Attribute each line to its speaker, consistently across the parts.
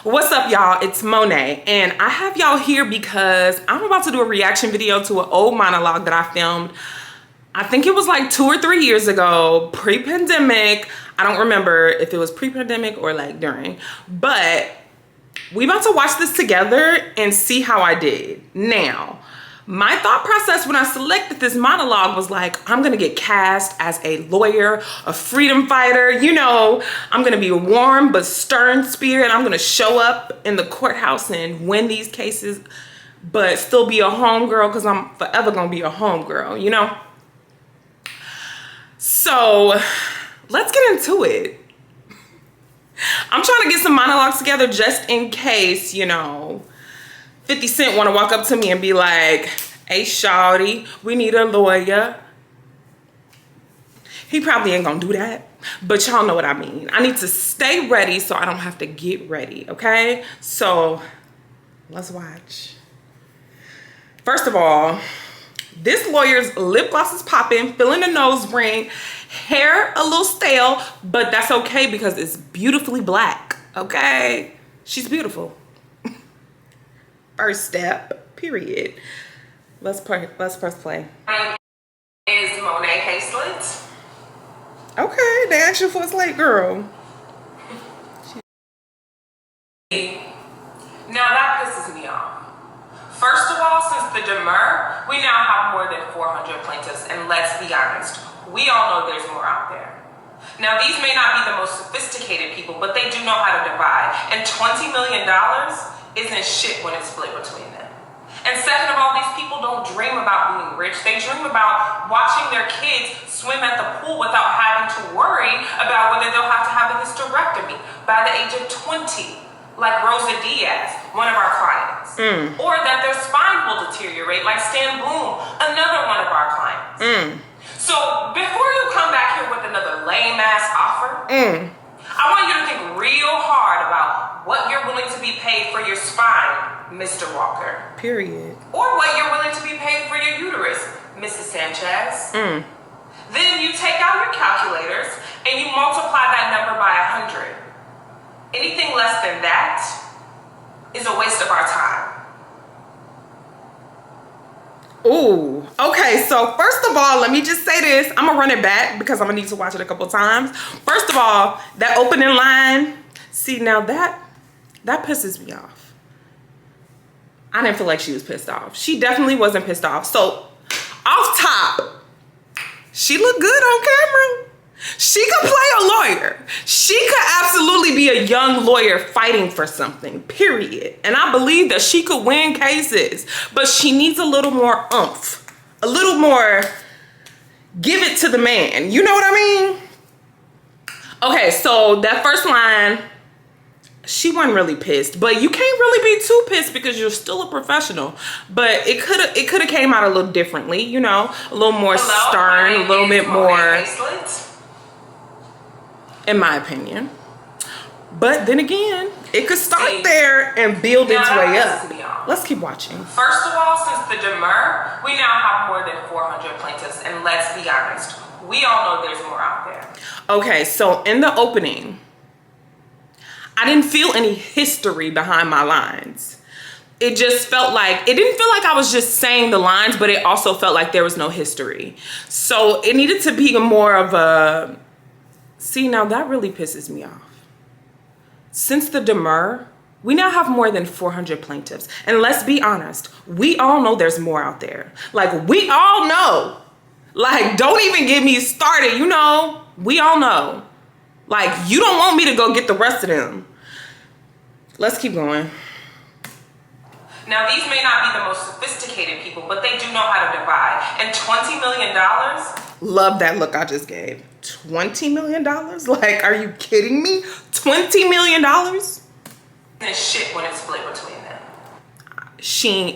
Speaker 1: What's up, y'all? It's Monet, and I have y'all here because I'm about to do a reaction video to an old monologue that I filmed. I think it was like 2 or 3 years ago, pre-pandemic. I don't remember if it was pre-pandemic or like during, but we about to watch this together and see how I did. Now, my thought process when I selected this monologue was like, I'm gonna get cast as a lawyer, a freedom fighter, you know, I'm gonna be a warm but stern spirit. I'm gonna show up in the courthouse and win these cases, but still be a homegirl because I'm forever gonna be a homegirl, you know? So let's get into it. I'm trying to get some monologues together just in case, you know, 50 Cent want to walk up to me and be like, hey, shawty, we need a lawyer. He probably ain't gonna do that, but y'all know what I mean. I need to stay ready so I don't have to get ready, okay? So let's watch. First of all, this lawyer's lip gloss is popping, filling a nose ring, hair a little stale, but that's okay because it's beautifully black, okay? She's beautiful. First step, period. Let's press play.
Speaker 2: Is Monet Hazlett.
Speaker 1: Okay, they asked you for a slate, girl.
Speaker 2: Now that pisses me off. First of all, since the demur, we now have more than 400 plaintiffs, and let's be honest, we all know there's more out there. Now, these may not be the most sophisticated people, but they do know how to divide, and $20 million isn't shit when it's split between them. And second of all, these people don't dream about being rich. They dream about watching their kids swim at the pool without having to worry about whether they'll have to have a hysterectomy by the age of 20, like Rosa Diaz, one of our clients. Or that their spine will deteriorate, like Stan Bloom, another one of our clients. So before you come back here with another lame-ass offer, I want you to think real hard about what you're willing to be paid for your spine, Mr. Walker.
Speaker 1: Period.
Speaker 2: Or what you're willing to be paid for your uterus, Mrs. Sanchez. Then you take out your calculators and you multiply that number by 100. Anything less than that is a waste of our time.
Speaker 1: Ooh, okay, so first of all, let me just say this. I'm gonna run it back because I'm gonna need to watch it a couple times. First of all, that opening line, see, now that pisses me off. I didn't feel like she was pissed off. She definitely wasn't pissed off. So off top, she looked good on camera. She could play a lawyer. She could absolutely be a young lawyer fighting for something, period. And I believe that she could win cases, but she needs a little more oomph, a little more give it to the man. You know what I mean? Okay, so that first line, she wasn't really pissed, but you can't really be too pissed because you're still a professional. But it could have came out a little differently, you know, a little more stern, a little bit more, in my opinion. But then again, it could start there and build its way up. Let's keep watching.
Speaker 2: First of all, since the demur, we now have more than 400 plaintiffs, and let's be honest, we all know there's more out there.
Speaker 1: Okay, so in the opening, I didn't feel any history behind my lines. It just felt like, it didn't feel like I was just saying the lines, but it also felt like there was no history. So it needed to be more of a, see, now that really pisses me off. Since the demur, we now have more than 400 plaintiffs. And let's be honest, we all know there's more out there. Like, we all know. Like, don't even get me started, you know? We all know. Like, you don't want me to go get the rest of them. Let's keep going.
Speaker 2: Now, these may not be the most sophisticated people, but they do know how to divide. And $20 million?
Speaker 1: Love that look I just gave. $20 million? Like, are you kidding me? $20 million?
Speaker 2: Isn't shit when it's split between them.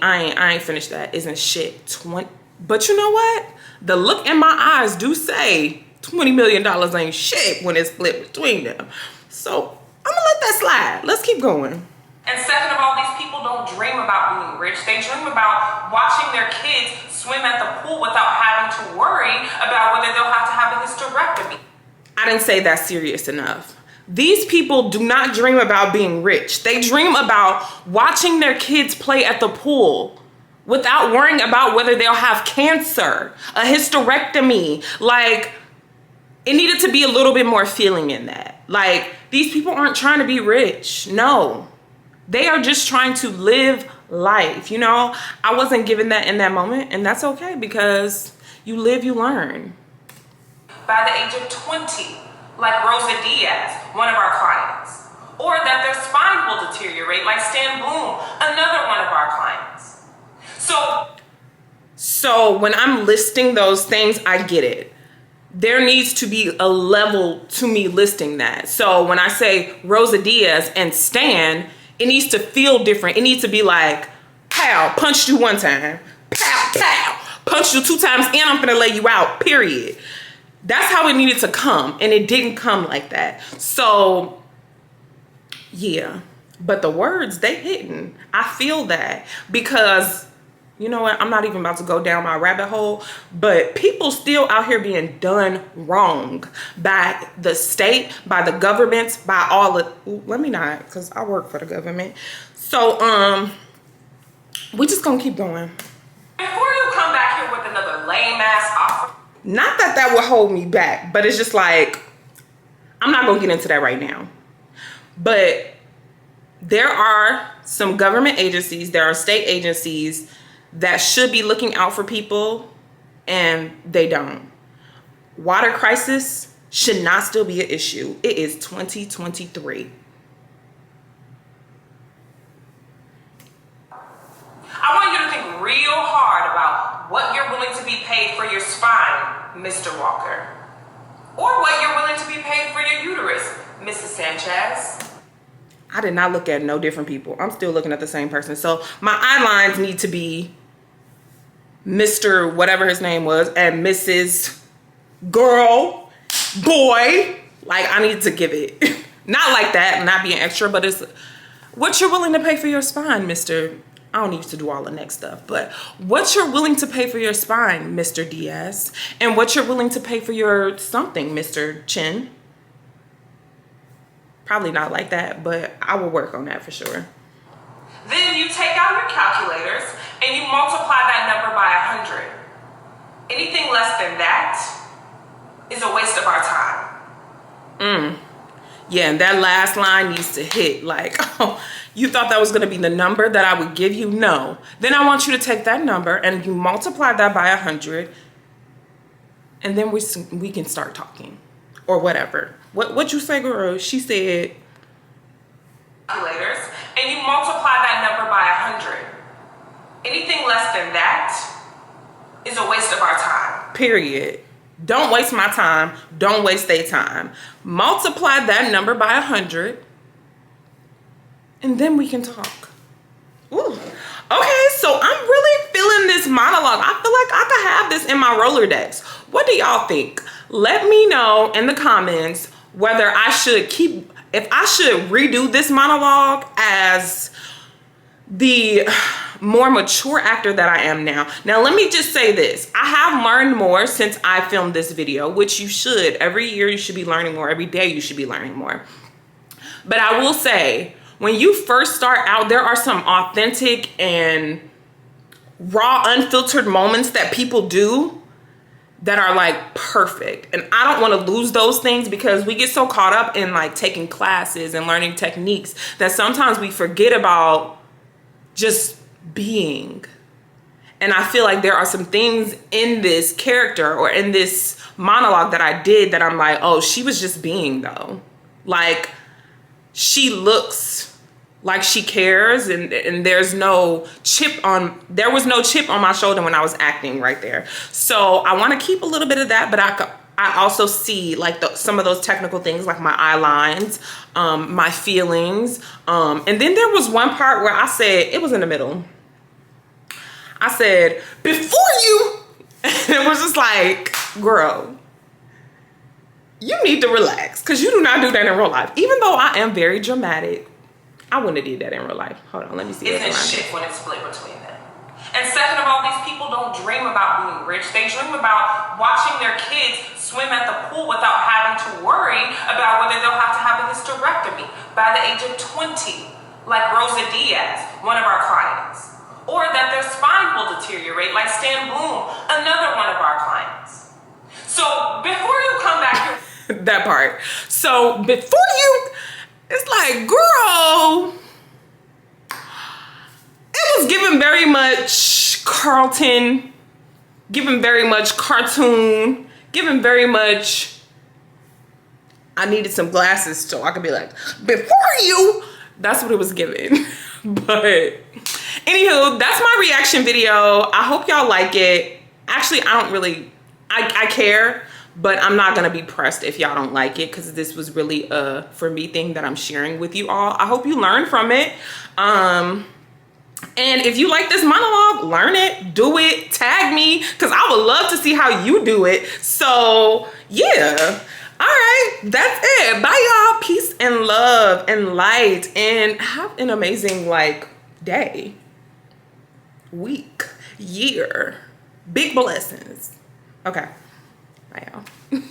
Speaker 1: I ain't finished that. Isn't shit. But you know what? The look in my eyes do say $20 million ain't shit when it's split between them. So I'm gonna let that slide. Let's keep going.
Speaker 2: And second of all, these people don't dream about being rich. They dream about watching their kids swim at the pool without having to worry about whether they'll have to have a hysterectomy.
Speaker 1: I didn't say that's serious enough. These people do not dream about being rich. They dream about watching their kids play at the pool without worrying about whether they'll have cancer, a hysterectomy. Like, it needed to be a little bit more feeling in that. Like, these people aren't trying to be rich. No, they are just trying to live life. You know, I wasn't given that in that moment, and that's okay, because you live, you learn.
Speaker 2: By the age of 20, like Rosa Diaz, one of our clients, or that their spine will deteriorate, like Stan Bloom, another one of our clients.
Speaker 1: So when I'm listing those things, I get it. There needs to be a level to me listing that. So when I say Rosa Diaz and Stan, it needs to feel different. It needs to be like, pow, punched you one time, pow, pow, punched you 2 times, and I'm gonna lay you out, period. That's how it needed to come, and it didn't come like that. So, yeah. But the words, they hitting. I feel that, because, you know what, I'm not even about to go down my rabbit hole, but people still out here being done wrong by the state, by the governments, by all of, let me not, because I work for the government. So, we just gonna keep going.
Speaker 2: Before you come back here with another lame ass offer.
Speaker 1: Not that that would hold me back, but it's just like, I'm not gonna get into that right now. But there are some government agencies, there are state agencies that should be looking out for people, and they don't. Water crisis should not still be an issue. It is 2023.
Speaker 2: I want you to think real hard about what you're willing to be paid for your spine, Mr. Walker. Or what you're willing to be paid for your uterus, Mrs. Sanchez.
Speaker 1: I did not look at no different people. I'm still looking at the same person. So my eye lines need to be Mr. whatever his name was and Mrs. Girl, boy. Like, I need to give it. Not like that, not being extra, but it's what you're willing to pay for your spine, Mr. I don't need to do all the next stuff, but what you're willing to pay for your spine, Mr. Diaz, and what you're willing to pay for your something, Mr. Chin. Probably not like that, but I will work on that for sure.
Speaker 2: Then you take out your calculators and you multiply that number by 100. Anything less than that is a waste of our time.
Speaker 1: Yeah, and that last line needs to hit. Like, oh, you thought that was going to be the number that I would give you? No. Then I want you to take that number and you multiply that by 100, and then we can start talking or whatever. What you say, girl? She said
Speaker 2: calculators, and you multiply that number by 100. Anything less than that is a waste of our time.
Speaker 1: Period. Don't waste my time. Don't waste their time. Multiply that number by 100, and then we can talk. Ooh. Okay, so I'm really feeling this monologue. I feel like I could have this in my Rolodex. What do y'all think? Let me know in the comments whether I should if I should redo this monologue as the more mature actor that I am now. Now, let me just say this. I have learned more since I filmed this video, which you should. Every year you should be learning more. Every day you should be learning more. But I will say, when you first start out, there are some authentic and raw, unfiltered moments that people do that are like perfect. And I don't want to lose those things, because we get so caught up in like taking classes and learning techniques that sometimes we forget about just being. And I feel like there are some things in this character or in this monologue that I did that I'm like, oh, she was just being though. Like, she looks like she cares, and there was no chip on my shoulder when I was acting right there. So I want to keep a little bit of that, but I also see like some of those technical things, like my eye lines, my feelings. And then there was one part where I said, it was in the middle. I said, before you, it was just like, girl, you need to relax, because you do not do that in real life. Even though I am very dramatic, I wouldn't have did that in real life. Hold on, let me see.
Speaker 2: Isn't shit when it's split between them. And second of all, these people don't dream about being rich. They dream about watching their kids swim at the pool without having to worry about whether they'll have to have a hysterectomy by the age of 20, like Rosa Diaz, one of our clients. Or that their spine will deteriorate, like Stan Bloom, another one of our clients. So before you come back here...
Speaker 1: That part. So before you... It's like, girl... It was given very much Carlton, given very much cartoon, given very much... I needed some glasses so I could be like, before you... That's what it was given. But anywho, that's my reaction video. I hope y'all like it. Actually, I don't really, I care, but I'm not gonna be pressed if y'all don't like it, because this was really a for me thing that I'm sharing with you all. I hope you learn from it. And if you like this monologue, learn it, do it, tag me, because I would love to see how you do it. So yeah. All right, that's it. Bye, y'all. Peace and love and light, and have an amazing day, week, year. Big blessings. Okay. Bye, y'all.